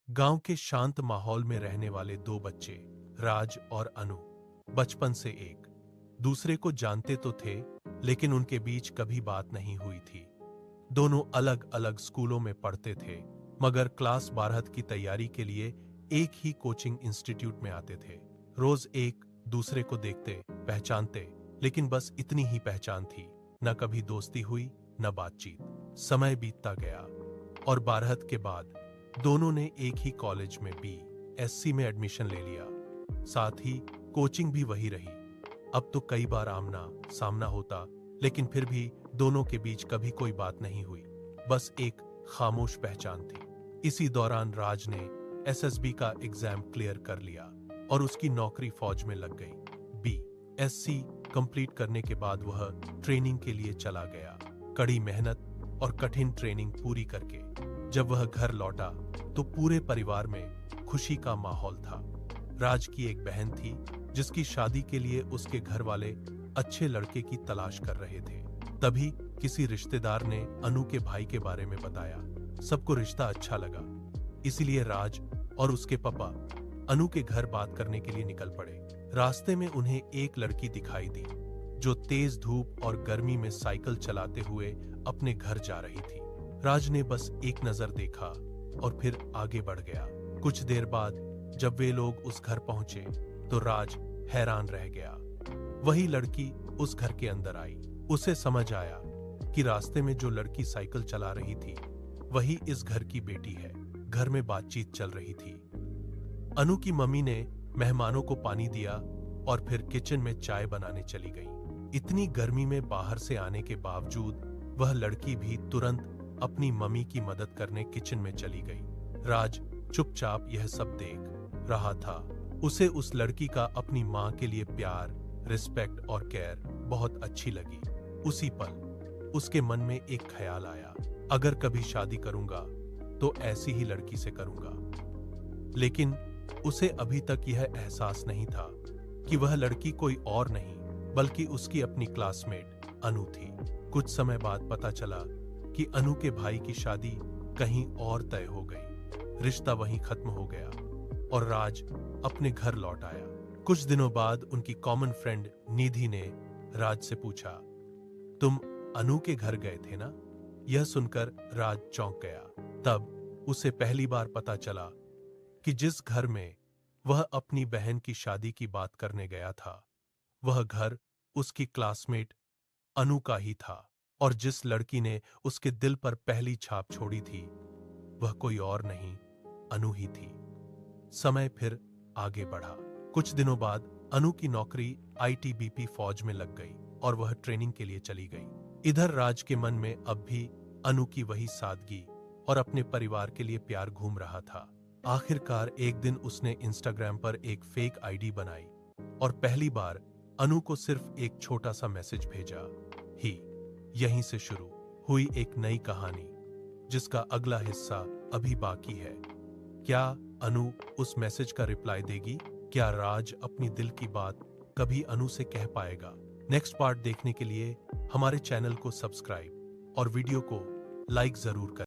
गांव के शांत माहौल में रहने वाले दो बच्चे, राज और अनु, बचपन से एक दूसरे को जानते तो थे, लेकिन उनके बीच कभी बात नहीं हुई थी। दोनों अलग अलग स्कूलों में पढ़ते थे, मगर क्लास 12 की तैयारी के लिए एक ही कोचिंग इंस्टीट्यूट में आते थे। रोज एक दूसरे को देखते, पहचानते, लेकिन बस इतनी ही पहचान थी। न कभी दोस्ती हुई, न बातचीत। समय बीतता गया और 12 के बाद दोनों ने एक ही कॉलेज में BSc में एडमिशन ले लिया। साथ ही कोचिंग भी वही रही। अब तो कई बार आमना सामना होता, लेकिन फिर भी दोनों के बीच कभी कोई बात नहीं हुई, बस एक खामोश पहचान थी। इसी दौरान राज ने SSB का एग्जाम क्लियर कर लिया और उसकी नौकरी फौज में लग गई। BSc कंप्लीट करने के बाद वह ट्रेनिंग के लिए चला गया। कड़ी मेहनत और कठिन ट्रेनिंग पूरी करके जब वह घर लौटा तो पूरे परिवार में खुशी का माहौल था। राज की एक बहन थी जिसकी शादी के लिए उसके घर वाले अच्छे लड़के की तलाश कर रहे थे। तभी किसी रिश्तेदार ने अनु के भाई के बारे में बताया। सबको रिश्ता अच्छा लगा, इसीलिए राज और उसके पापा अनु के घर बात करने के लिए निकल पड़े। रास्ते में उन्हें एक लड़की दिखाई दी जो तेज धूप और गर्मी में साइकिल चलाते हुए अपने घर जा रही थी। राज ने बस एक नजर देखा और फिर आगे बढ़ गया। कुछ देर बाद जब वे लोग उस घर पहुंचे तो राज हैरान रह गया। वही लड़की उस घर के अंदर आई। उसे समझ आया कि रास्ते में जो लड़की साइकिल चला रही थी वही इस घर की बेटी है। घर में बातचीत चल रही थी। अनु की मम्मी ने मेहमानों को पानी दिया और फिर किचन में चाय बनाने चली गई। इतनी गर्मी में बाहर से आने के बावजूद वह लड़की भी तुरंत अपनी मम्मी की मदद करने किचन में चली गई। राज चुपचाप यह सब देख रहा था। उसे उस लड़की का अपनी मां के लिए प्यार, रिस्पेक्ट और केयर बहुत अच्छी लगी। उसी पल उसके मन में एक ख्याल आया, अगर कभी शादी करूंगा तो ऐसी ही लड़की से करूंगा। लेकिन उसे अभी तक यह एहसास नहीं था कि वह लड़की कोई और नहीं बल्कि उसकी अपनी क्लासमेट अनु थी। कुछ समय बाद पता चला कि अनु के भाई की शादी कहीं और तय हो गई। रिश्ता वहीं खत्म हो गया और राज अपने घर लौट आया। कुछ दिनों बाद उनकी कॉमन फ्रेंड निधि ने राज से पूछा, तुम अनु के घर गए थे ना? यह सुनकर राज चौंक गया। तब उसे पहली बार पता चला कि जिस घर में वह अपनी बहन की शादी की बात करने गया था वह घर उसकी क्लासमेट अनु का ही था, और जिस लड़की ने उसके दिल पर पहली छाप छोड़ी थी वह कोई और नहीं, अनु ही थी। समय फिर आगे बढ़ा। कुछ दिनों बाद अनु की नौकरी ITBP फौज में लग गई और वह ट्रेनिंग के लिए चली गई। इधर राज के मन में अब भी अनु की वही सादगी और अपने परिवार के लिए प्यार घूम रहा था। आखिरकार एक दिन उसने इंस्टाग्राम पर एक फेक ID बनाई और पहली बार अनु को सिर्फ एक छोटा सा मैसेज भेजा। यहीं से शुरू हुई एक नई कहानी जिसका अगला हिस्सा अभी बाकी है। क्या अनु उस मैसेज का रिप्लाई देगी? क्या राज अपनी दिल की बात कभी अनु से कह पाएगा? नेक्स्ट पार्ट देखने के लिए हमारे चैनल को सब्सक्राइब और वीडियो को लाइक जरूर करें।